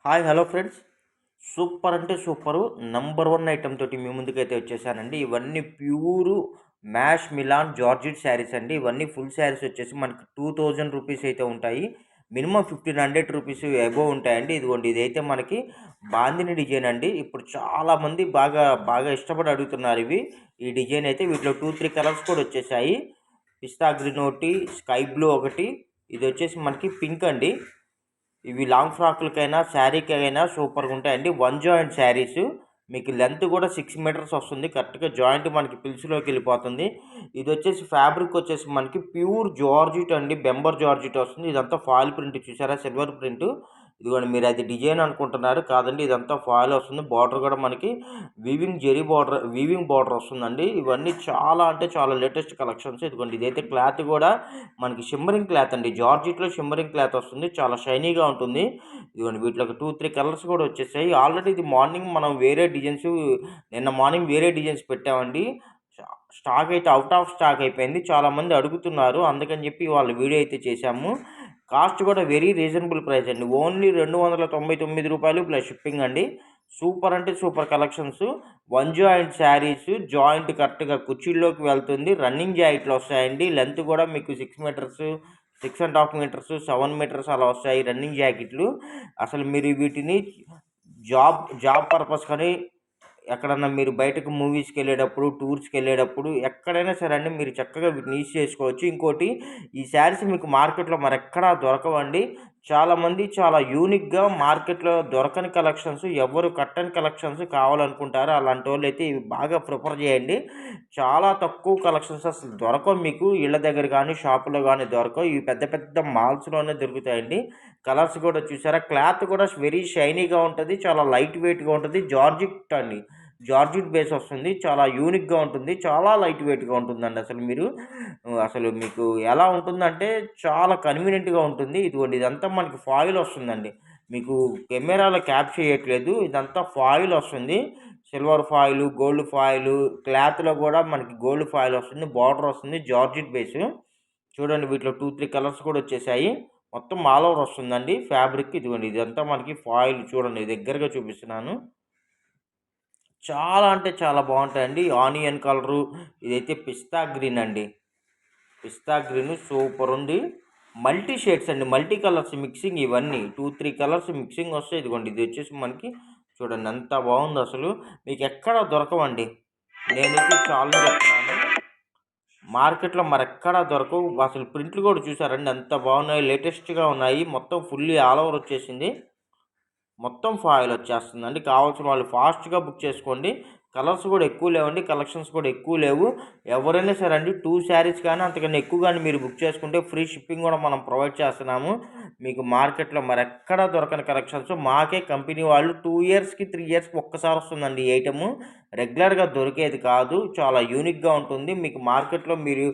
Hi hello friends. Super అంటే super number 1 item తోటి మీ ముందుకైతే వచ్చేసానండి. ఇవన్నీ pure mash Milan georgette saris అండి. ఇవన్నీ ఫుల్ శారీస్ వచ్చేసి మనకి 2000 రూపీస్ అయితే ఉంటాయి. మినిమం 1500 రూపీస్ అబోవ్ ఉంటాయండి. ఇదిగోండి, ఇదైతే మనకి బాందిని డిజైన్ అండి. ఇప్పుడు చాలామంది బాగా బాగా ఇష్టపడి అడుగుతున్నారు ఈ డిజైన్ అయితే. వీటిలో 2, 3 కలర్స్ కూడా వచ్చేసాయి. పిస్తా గ్రీన్ ఒకటి, స్కై బ్లూ ఒకటి, ఇది వచ్చేసి మనకి పింక్ అండి. ఇవి లాంగ్ ఫ్రాక్లకైనా శారీకైనా సూపర్గా ఉంటాయండి. వన్ జాయింట్ శారీస్, మీకు లెంత్ కూడా 6 మీటర్స్ వస్తుంది. కరెక్ట్గా జాయింట్ మనకి పిల్స్లోకి వెళ్ళిపోతుంది. ఇది వచ్చేసి ఫ్యాబ్రిక్ వచ్చేసి మనకి ప్యూర్ జార్జిట్ అండి, బెంబర్ జార్జిట్ వస్తుంది. ఇదంతా ఫాయిల్ ప్రింట్ చూసారా, సిల్వర్ ప్రింట్. ఇదిగోండి, మీరు అది డిజైన్ అనుకుంటున్నారు, కాదండి, ఇదంతా ఫాయిల్ వస్తుంది. బార్డర్ కూడా మనకి వీవింగ్ బార్డర్ వస్తుందండి. ఇవన్నీ చాలా అంటే చాలా లేటెస్ట్ కలెక్షన్స్. ఇదిగోండి, ఇదైతే క్లాత్ కూడా మనకి షిమ్మరింగ్ క్లాత్ అండి. జార్జిట్లో షిమ్మరింగ్ క్లాత్ వస్తుంది, చాలా షైనీగా ఉంటుంది. ఇదిగోండి, వీటిలో 2, 3 కలర్స్ కూడా వచ్చేసాయి. ఆల్రెడీ ఇది మార్నింగ్ మనం నిన్న మార్నింగ్ వేరే డిజైన్స్ పెట్టామండి. స్టాక్ అయితే అవుట్ ఆఫ్ స్టాక్ అయిపోయింది. చాలామంది అడుగుతున్నారు, అందుకని చెప్పి వాళ్ళ వీడియో అయితే చేశాము. కాస్ట్ కూడా వెరీ రీజనబుల్ ప్రైస్ అండి. ఓన్లీ రూ. 299 ప్లస్ షిప్పింగ్ అండి. సూపర్ అంటే super collections. One joint saris, joint కరెక్ట్గా కుర్చీల్లోకి వెళ్తుంది. రన్నింగ్ జాయింట్లు వస్తాయండి. లెంత్ కూడా మీకు 6 మీటర్స్, 6.5 మీటర్స్, 7 మీటర్స్ అలా వస్తాయి రన్నింగ్ జాకెట్లు. అసలు మీరు వీటిని జాబ్ పర్పస్ కానీ, ఎక్కడన్నా మీరు బయటకు మూవీస్కి వెళ్ళేటప్పుడు, టూర్స్కి వెళ్ళేటప్పుడు, ఎక్కడైనా సరే అండి, మీరు చక్కగా వీటిని యూజ్ చేసుకోవచ్చు. ఇంకోటి, ఈ శారీస్ మీకు మార్కెట్లో మరెక్కడా దొరకవండి. చాలామంది చాలా యూనిక్గా మార్కెట్లో దొరకని కలెక్షన్స్, ఎవరు కట్టని కలెక్షన్స్ కావాలనుకుంటారు. అలాంటి వాళ్ళు అయితే ఇవి బాగా ప్రిఫర్ చేయండి. చాలా తక్కువ కలెక్షన్స్ అసలు దొరకవు మీకు. ఇళ్ళ దగ్గర కానీ షాపులో కానీ దొరకవు. ఇవి పెద్ద పెద్ద మాల్స్లోనే దొరుకుతాయండి. కలర్స్ కూడా చూసారా, క్లాత్ కూడా వెరీ షైనీగా ఉంటుంది, చాలా లైట్ వెయిట్గా ఉంటుంది. జార్జిట్ అండి, జార్జిట్ బేస్ వస్తుంది. చాలా యూనిక్గా ఉంటుంది, చాలా లైట్ వెయిట్గా ఉంటుందండి. అసలు మీకు ఎలా ఉంటుందంటే చాలా కన్వీనియంట్గా ఉంటుంది. ఇదిగోండి, ఇదంతా మనకి ఫాయిల్ వస్తుందండి. మీకు కెమెరాలో క్యాప్చర్ చేయట్లేదు, ఇదంతా ఫాయిల్ వస్తుంది. సిల్వర్ ఫాయిల్, గోల్డ్ ఫాయిల్, క్లాత్లో కూడా మనకి గోల్డ్ ఫాయిల్ వస్తుంది. బార్డర్ వస్తుంది, జార్జిట్ బేస్. చూడండి, వీటిలో 2, 3 కలర్స్ కూడా వచ్చేసాయి. మొత్తం ఆల్ ఓవర్ వస్తుందండి ఫ్యాబ్రిక్. ఇదిగోండి, ఇదంతా మనకి ఫాయిల్. చూడండి, దగ్గరగా చూపిస్తున్నాను. చాలా అంటే చాలా బాగుంటాయండి. ఆనియన్ కలరు, ఇదైతే పిస్తా గ్రీన్ అండి. పిస్తా గ్రీన్ సూపర్ ఉంది. మల్టీ షేడ్స్ అండి, మల్టీ కలర్స్ మిక్సింగ్. ఇవన్నీ 2, 3 కలర్స్ మిక్సింగ్ వస్తాయి. ఇదిగోండి, ఇది వచ్చేసి మనకి చూడండి ఎంత బాగుంది. అసలు మీకు ఎక్కడ దొరకవండి. నేనైతే చాలా చెప్తున్నాను, మార్కెట్లో మరెక్కడా దొరకవు. అసలు ప్రింట్లు కూడా చూసారండి ఎంత బాగున్నాయి, లేటెస్ట్గా ఉన్నాయి. మొత్తం ఫుల్లీ ఆల్ ఓవర్ వచ్చేసింది. మొత్తం ఫాయిల్ వచ్చేస్తుందండి. కావాల్సిన వాళ్ళు ఫాస్ట్గా బుక్ చేసుకోండి. కలర్స్ కూడా ఎక్కువ లేవండి, కలెక్షన్స్ కూడా ఎక్కువ లేవు. ఎవరైనా సరే అండి, 2 శారీస్ కానీ అంతకన్నా ఎక్కువ కానీ మీరు బుక్ చేసుకుంటే ఫ్రీ షిప్పింగ్ కూడా మనం ప్రొవైడ్ చేస్తున్నాము. మీకు మార్కెట్లో మరెక్కడా దొరకని కలెక్షన్స్. మాకే కంపెనీ వాళ్ళు 2 ఇయర్స్కి 3 ఇయర్స్కి ఒక్కసారి వస్తుందండి ఈ ఐటము. రెగ్యులర్గా దొరికేది కాదు. చాలా యూనిక్గా ఉంటుంది. మీకు మార్కెట్లో మీరు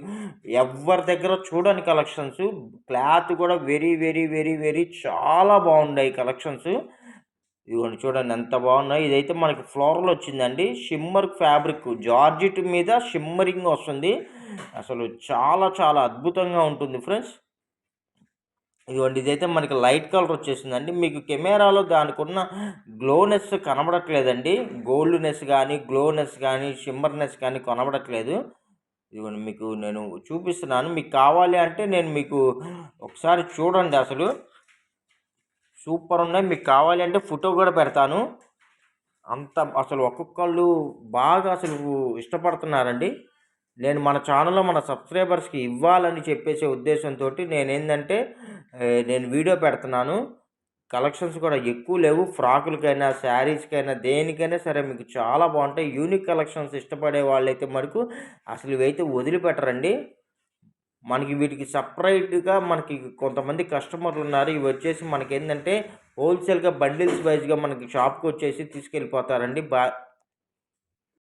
ఎవరి దగ్గర చూడని కలెక్షన్స్. క్లాత్ కూడా వెరీ వెరీ వెరీ వెరీ చాలా బాగున్నాయి కలెక్షన్స్. ఇదిగోండి, చూడండి ఎంత బాగున్నాయి. ఇదైతే మనకి ఫ్లోరల్ వచ్చిందండి. షిమ్మర్ ఫ్యాబ్రిక్, జార్జిట్ మీద షిమ్మరింగ్ వస్తుంది. అసలు చాలా చాలా అద్భుతంగా ఉంటుంది ఫ్రెండ్స్. ఇదిగోండి, ఇదైతే మనకి లైట్ కలర్ వచ్చేసిందండి. మీకు కెమెరాలో దానికి ఉన్న గ్లోనెస్ కనబడట్లేదండి. గోల్డ్నెస్ కానీ, గ్లోనెస్ కానీ, షిమ్మర్నెస్ కానీ కనబడట్లేదు. ఇదిగోండి, మీకు నేను చూపిస్తున్నాను. మీకు కావాలి అంటే నేను మీకు ఒకసారి చూడండి. సూపర్ ఉన్నాయి. మీకు కావాలి అంటే ఫోటో కూడా పెడతాను. అసలు ఒక్కొక్కళ్ళు బాగా ఇష్టపడుతున్నారండి. నేను మన ఛానల్లో మన సబ్స్క్రైబర్స్కి ఇవ్వాలని చెప్పేసే ఉద్దేశంతో నేను వీడియో పెడుతున్నాను. కలెక్షన్స్ కూడా ఎక్కువ లేవు. ఫ్రాకులకైనా, శారీస్కైనా, దేనికైనా సరే మీకు చాలా బాగుంటాయి. యూనిక్ కలెక్షన్స్ ఇష్టపడే వాళ్ళైతే మటుకు అసలు ఇవైతే వదిలిపెట్టరండి. మనకి వీటికి సపరేట్గా మనకి కొంతమంది కస్టమర్లు ఉన్నారు. ఇవి వచ్చేసి మనకి ఏంటంటే హోల్సేల్గా బండిల్స్ వైజ్గా మనకి షాప్కి వచ్చేసి తీసుకెళ్ళిపోతారండి.